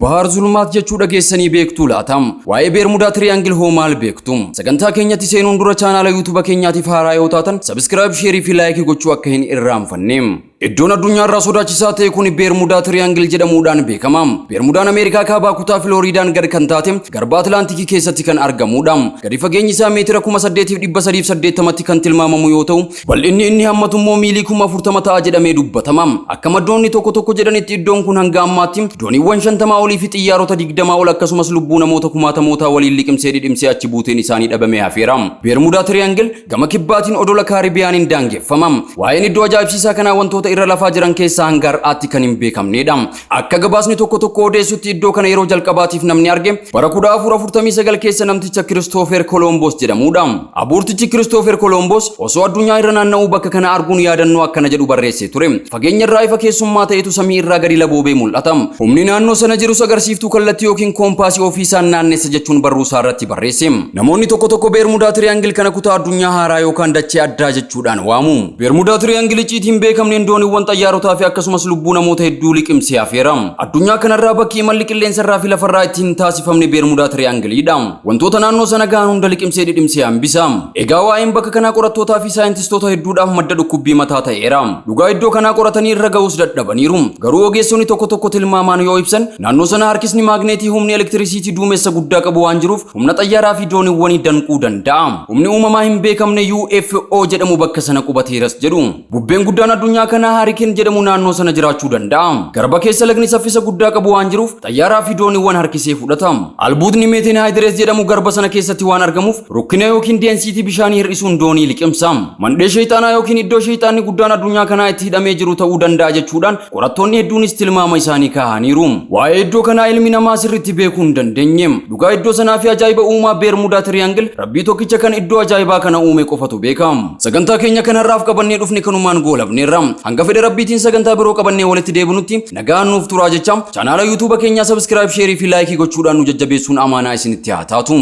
Bahar Zulmaat jechuudha geessanii beektuu laatam. Waa'ee Bermudaa Triangle hoo maal beektum? Sagantaa keenyatti seenuun dura chaanaala YouTube keenyaatiif haaraa yoo taatan subscribe, share fi like gochuu akka hin irraanfanneem. Iddoon addunyaa irraa sodaachisaa ta'e kun Bermudaa Triangle jedhamuudhaan beekama. Bermudaan Ameerikaa kaabaa kutaa Filooriidaan gad kan taate garba Atlaantikii keessatti kan argamudha. Gadi fageenyi isaa meetira 8,380tti kan tilmaamamu yoo ta'u, bal'inni inni hammatu immoo miilii 40 ta'a jedhamee dubbatama. Akka maddoonni tokko jedhanitti iddoon kun hanga ammaatti dooniiwwan 50 olii fi xiyyaarota 20 ol akkasumas lubbuu namoota kumaatamootaa waliin liqimsee dhidhimsee achi buuteen isaanii dhabamee hafeera. Bermudaa Triangle gama kibbaatiin odola Kaaribiyaaniin daangeffama. Waa'een iddoo ajaa'ibsiisaa kanaa wantoota irra lafaa jiran keessaa hanga har'aatti kan hin beekamnedha. Akka gabaasni tokko odeessutti iddoo kana yeroo jalqabaatiif namni arge bara 1449 keessa namticha Christopher Columbus jedhamudha. Abuurtichi Christopher Columbus osoo addunyaa irra naanna'uu bakka kana arguun yaadannoo akkana jedhu barreessee ture. Fageenya irraa ifa keessummaa ta'etu samii irraa gadi laboobee mul'ata. Humni naannoo sana jirus agarsiiftuu kallattii yookiin koompaasii ofiisaan naannessa jechuun barruusaa irratti barreesse. Namoonni tokko Bermudaa Triangle kana kutaa addunyaa haaraa yookaan dachee addaa jechuudhaan waamu. Bermudaa Triangle icciitiin beekamneen dooniiwwan xayyaarotaa fi akkasumas lubbuu namoota hedduu liqimsee hafeera. Addunyaa kanarraa bakki imalli qilleensarraa fi lafarraa ittiin taasifamne Bermudaa Triangleedha. Wantoota naannoo sana gahan hunda liqimsee dhidhimsee hambisa. Egaa waa'een bakka kanaa qorattootaa fi saayintistoota hedduudhaaf madda dhukkubbii mataa ta'eera. Dhugaa iddoo kanaa qoratanii irra ga'uus dadhabaniiru. Garuu ogeessonni tokko tilmaamaan yoo ibsan naannoo sana harkisni maagneetii humni elektirisiitii duumessa guddaa qabu waan jiruuf humna xayyaaraa fi dooniiwwanii danquu danda'a. Humni uumamaa hin beekamne UFO jedhamu bakka sana qubateeras jedhu. Bubbeen guddaan addunyaa kanaa Hurricane jedhamu naannoo sana jiraachuu danda'a. Garba keessa lagni saffisa guddaa qabu waan jiruuf xayyaaraa fi dooniiwwan harkisee fudhata. Albuudni meetiin haayidirees jedhamu garba sana keessatti waan argamuuf rukkina yookiin deensiitii bishaanii hir'isuun doonii liqimsa. Mandhee shayxaanaa yookiin iddoo shayxaanni guddaan addunyaa kanaa itti hidhamee jiru ta'uu danda'a jechuudhaan qorattoonni hedduunis tilmaama isaanii kaahaniiru. Waa'ee iddoo kanaa ilmi namaa sirriitti beekuu hin dandeenye. Dhugaa iddoo sanaa fi ajaa'iba uumaa Bermudaa Triangle rabbii tokkicha kan iddoo ajaa'ibaa kana uume qofatu beeka. Sagantaa keenya kanarraaf qabannee dhufne kanumaan goolabneerra. Hanga fedha rabbiitiin sagantaa biroo qabannee walitti deebinutti nagaan nuuf turaa jecha chaanaala YouTube keenyaa subscribe, share fi like gochuudhaan nu jajjabeessuun amaanaa isinitti haa taatu.